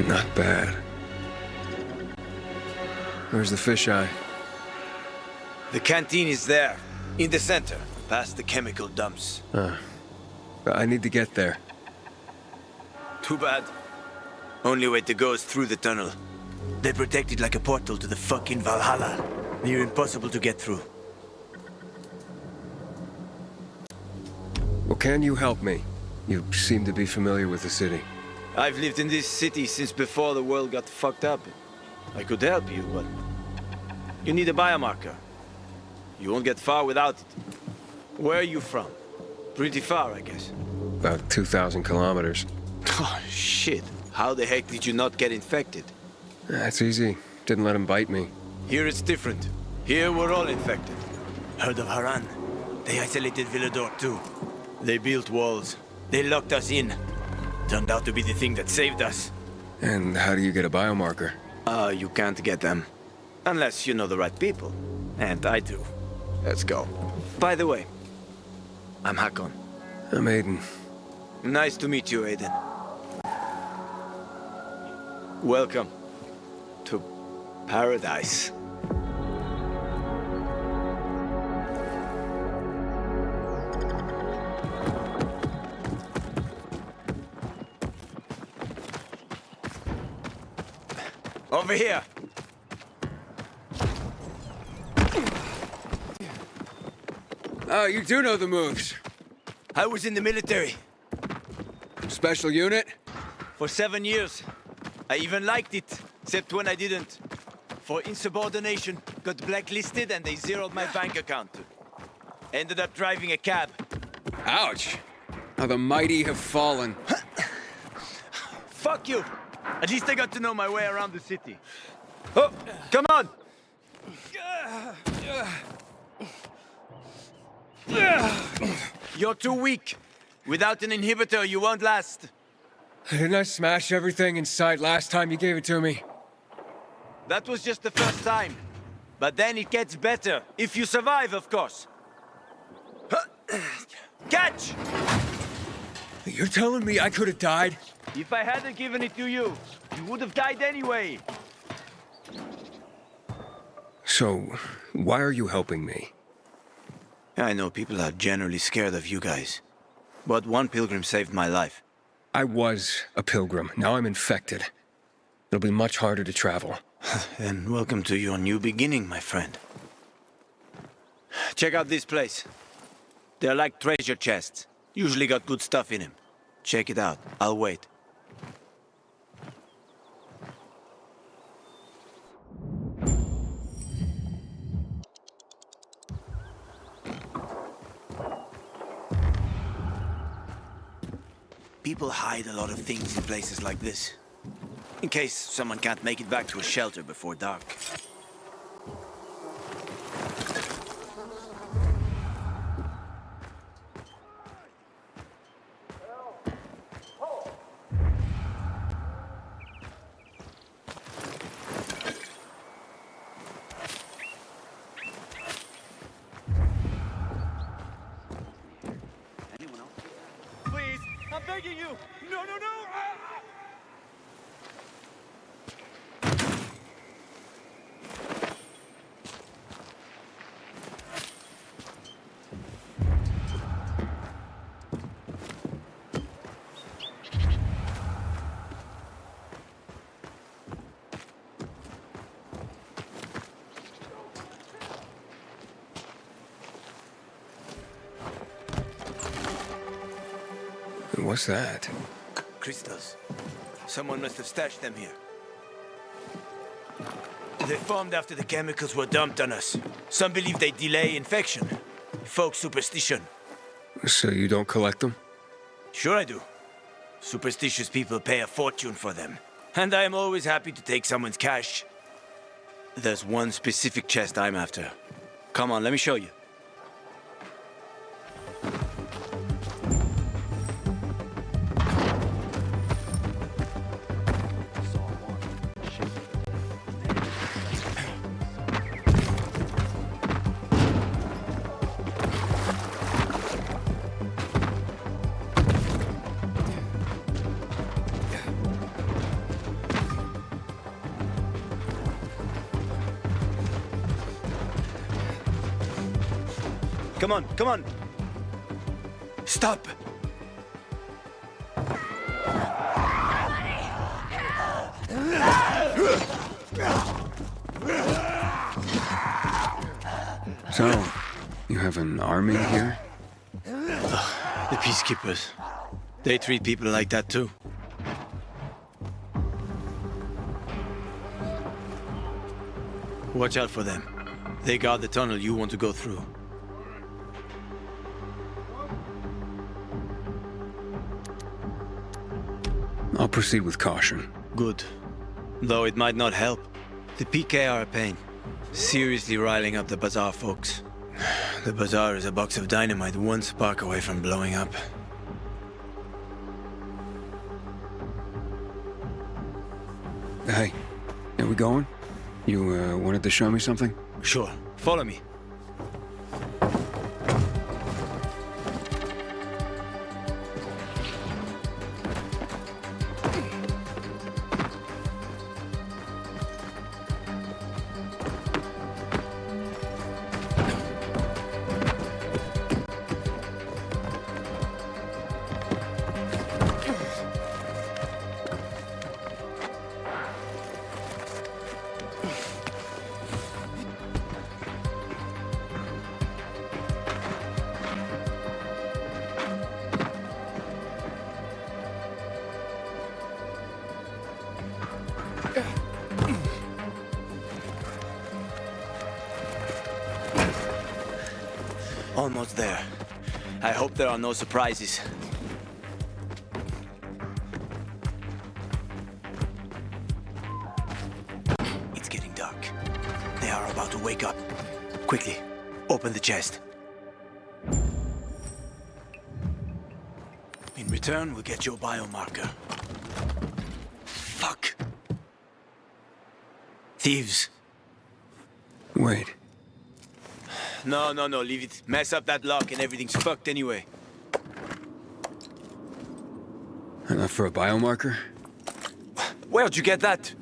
Not bad. Where's the fisheye? The canteen is there, in the center, past the chemical dumps. I need to get there. Too bad. Only way to go is through the tunnel. They protect it like a portal to the fucking Valhalla. Near impossible to get through. Well, can you help me? You seem to be familiar with the city. I've lived in this city since before the world got fucked up. I could help you, but... you need a biomarker. You won't get far without it. Where are you from? Pretty far, I guess. About 2,000 kilometers. Oh, shit. How the heck did you not get infected? That's easy. Didn't let him bite me. Here it's different. Here we're all infected. Heard of Haran? They isolated Villador too. They built walls. They locked us in. Turned out to be the thing that saved us. And how do you get a biomarker? You can't get them. Unless you know the right people. And I do. Let's go. By the way, I'm Hakon. I'm Aiden. Nice to meet you, Aiden. Welcome to paradise. Over here. Oh, you do know the moves. I was in the military Special unit? for 7 years. I even liked it, except when I didn't. For insubordination, got blacklisted and they zeroed my bank account. Ended up driving a cab. Ouch. How the mighty have fallen. Fuck you! At least I got to know my way around the city. Oh, come on! You're too weak. Without an inhibitor, you won't last. Didn't I smash everything in sight last time you gave it to me? That was just the first time. But then it gets better. If you survive, of course. Catch! You're telling me I could have died? If I hadn't given it to you, you would have died anyway. So, why are you helping me? I know people are generally scared of you guys. But one pilgrim saved my life. I was a pilgrim. Now I'm infected. It'll be much harder to travel. And welcome to your new beginning, my friend. Check out this place. They're like treasure chests. Usually got good stuff in them. Check it out. I'll wait. People hide a lot of things in places like this. In case someone can't make it back to a shelter before dark. Please, I'm begging you! No, no, no! What's that? Crystals. Someone must have stashed them here. They formed after the chemicals were dumped on us. Some believe they delay infection. Folk superstition. So you don't collect them? Sure I do. Superstitious people pay a fortune for them. And I am always happy to take someone's cash. There's one specific chest I'm after. Come on, let me show you. Come on, come on. Stop. So, you have an army here? The peacekeepers. They treat people like that too. Watch out for them. They guard the tunnel you want to go through. I'll proceed with caution. Good. Though it might not help. The PK are a pain. Seriously riling up the bazaar folks. The bazaar is a box of dynamite one spark away from blowing up. Hey, are we going? You, wanted to show me something? Sure. Follow me. Almost there. I hope there are no surprises. It's getting dark. They are about to wake up. Quickly, open the chest. In return, we'll get your biomarker. Fuck. Thieves. Wait. No, leave it. Mess up that lock and everything's fucked anyway. Enough for a biomarker? Where'd you get that?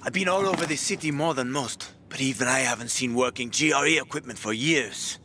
I've been all over this city more than most, but even I haven't seen working GRE equipment for years.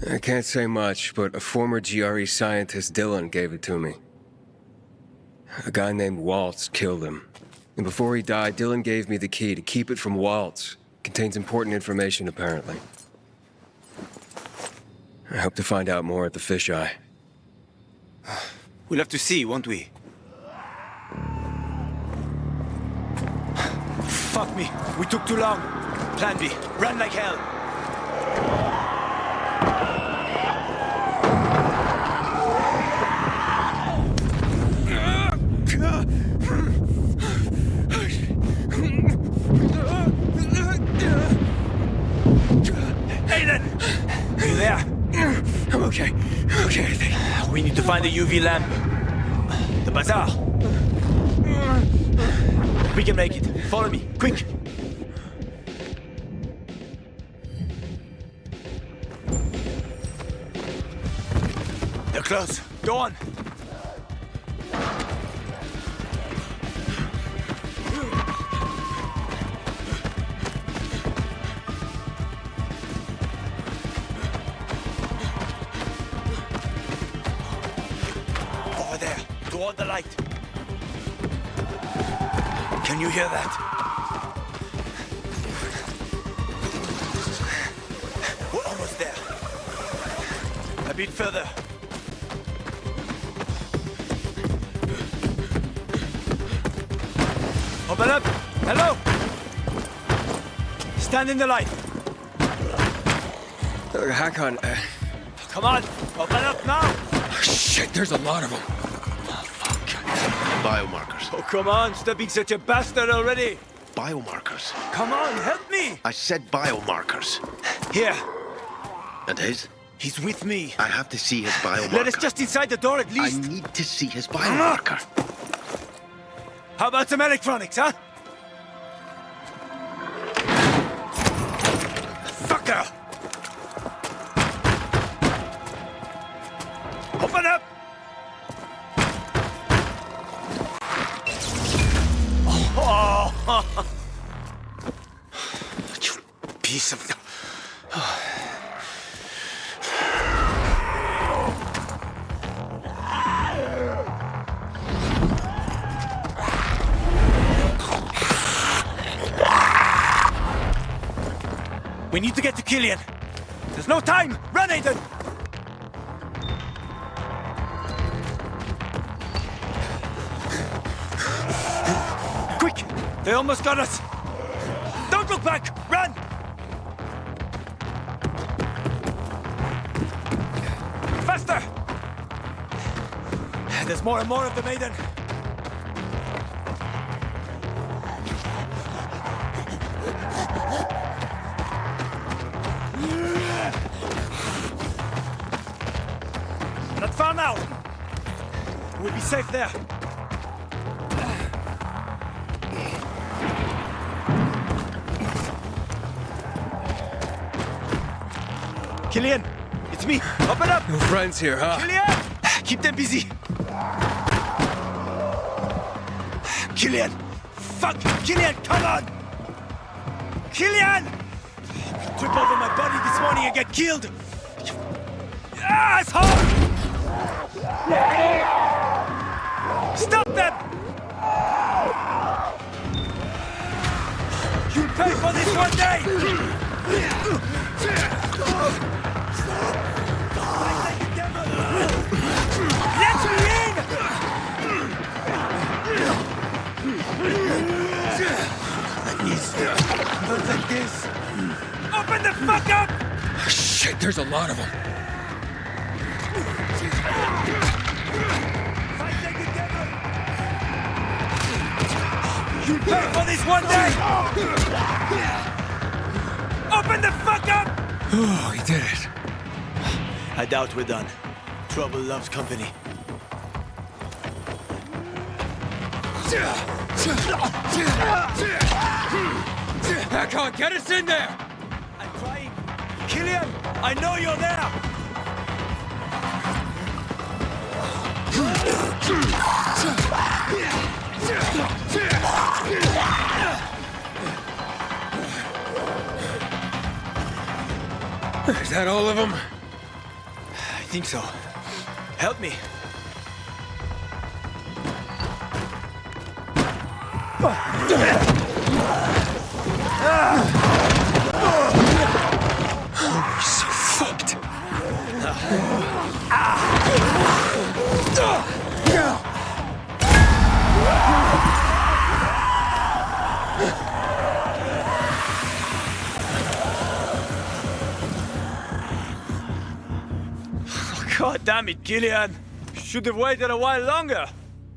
I can't say much, but a former GRE scientist, Dylan, gave it to me. A guy named Waltz killed him. And before he died, Dylan gave me the key to keep it from Waltz. Contains important information, apparently. I hope to find out more at the fisheye. We'll have to see, won't we? Fuck me. We took too long. Plan B. Run like hell. Aiden! Are you there? I'm okay. Okay, I think. We need to find the UV lamp. The bazaar. We can make it. Follow me, quick. They're close. Go on. Over there, toward the light. Can you hear that? We're almost there. A bit further. Open up! Hello! Stand in the light. Hakon, Come on! Open up now! shit, there's a lot of them. Biomarkers. Oh, come on! Stop being such a bastard already! Biomarkers. Come on, help me! I said biomarkers. Here, And his? he's with me. I have to see his biomarker. Let us just inside the door at I least. need to see his biomarker. How about some electronics, huh? Fucker! Open up! Oh, you piece of... We need to get to Killian. There's no time! Run, Aiden! Quick! They almost got us! Don't look back! Run! Faster! There's more and more of them, Aiden. Not far now. We'll be safe there. Killian, it's me. Open up. No friends here, huh? Killian, keep them busy. Killian, fuck, Killian, come on. Killian, trip over my body this morning and get killed. Asshole! Stop them! You'll pay for this one day! Let me in! Not like this! Open the fuck up! Shit, there's a lot of them. You pay for this one day! Open the fuck up! Oh, he did it. I doubt we're done. Trouble loves company. Back on, get us in there! I'm trying. Killian, I know you're there! Is that all of them? I think so. Help me. We're so fucked. God damn it, Killian! Should have waited a while longer.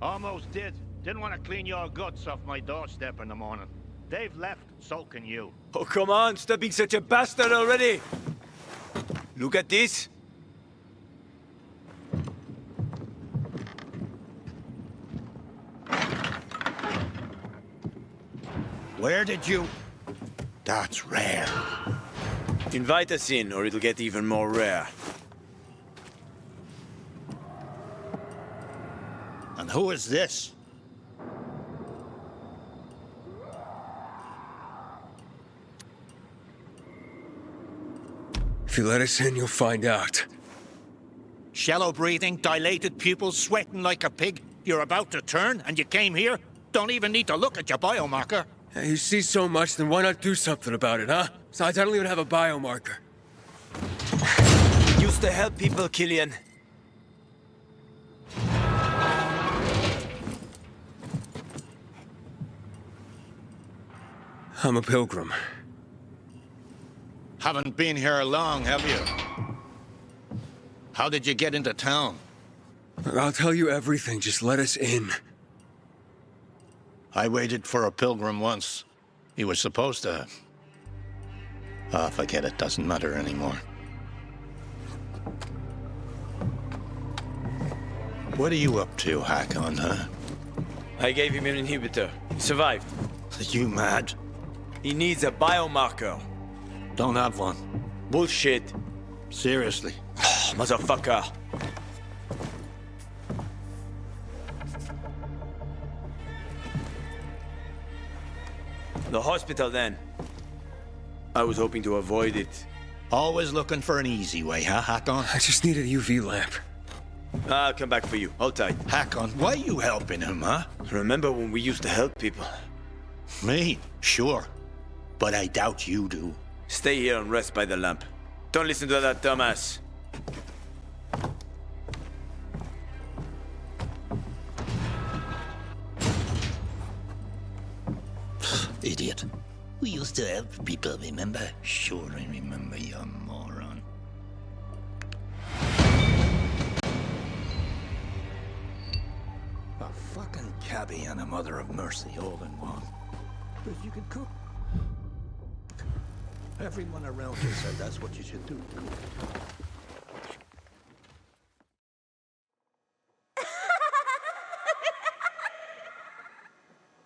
Almost did. Didn't want to clean your guts off my doorstep in the morning. They've left, so can you. Oh, come on, stop being such a bastard already! Look at this. Where did you... That's rare. Invite us in, or it'll get even more rare. And who is this? If you let us in, you'll find out. Shallow breathing, dilated pupils, sweating like a pig. You're about to turn, and you came here? Don't even need to look at your biomarker. You see so much, then why not do something about it, huh? Besides, I don't even have a biomarker. Used to help people, Killian. I'm a pilgrim. Haven't been here long, have you? How did you get into town? I'll tell you everything, just let us in. I waited for a pilgrim once. He was supposed to... Oh, forget it, doesn't matter anymore. What are you up to, Hakon, huh? I gave him an inhibitor. He survived. Are you mad? He needs a biomarker. Don't have one. Bullshit. Seriously. Motherfucker. The hospital, then. I was hoping to avoid it. Always looking for an easy way, huh, Hakon? I just need a UV lamp. I'll come back for you. Hold tight. Hakon, why are you helping him, huh? Remember when we used to help people? Me? Sure. But I doubt you do. Stay here and rest by the lamp. Don't listen to that dumbass. Idiot. We used to help people, remember? Sure, I remember, you moron. A fucking cabbie and a mother of mercy all in one. Because you can cook. Everyone around here said that's what you should do.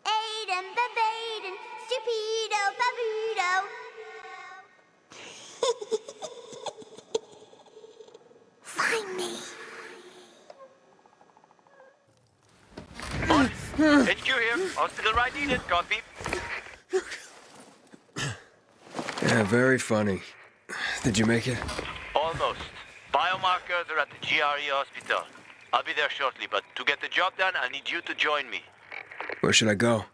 Aiden, babaden, stupido, babudo. Find me. HQ here. Hospital right needed. Copy. Yeah, very funny. Did you make it? Almost. Biomarkers are at the GRE hospital. I'll be there shortly, but to get the job done, I'll need you to join me. Where should I go?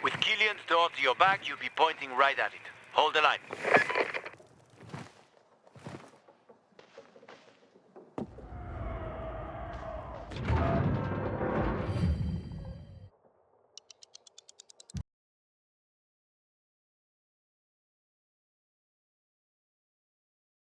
With Killian's door to your back, you'll be pointing right at it. Hold the line.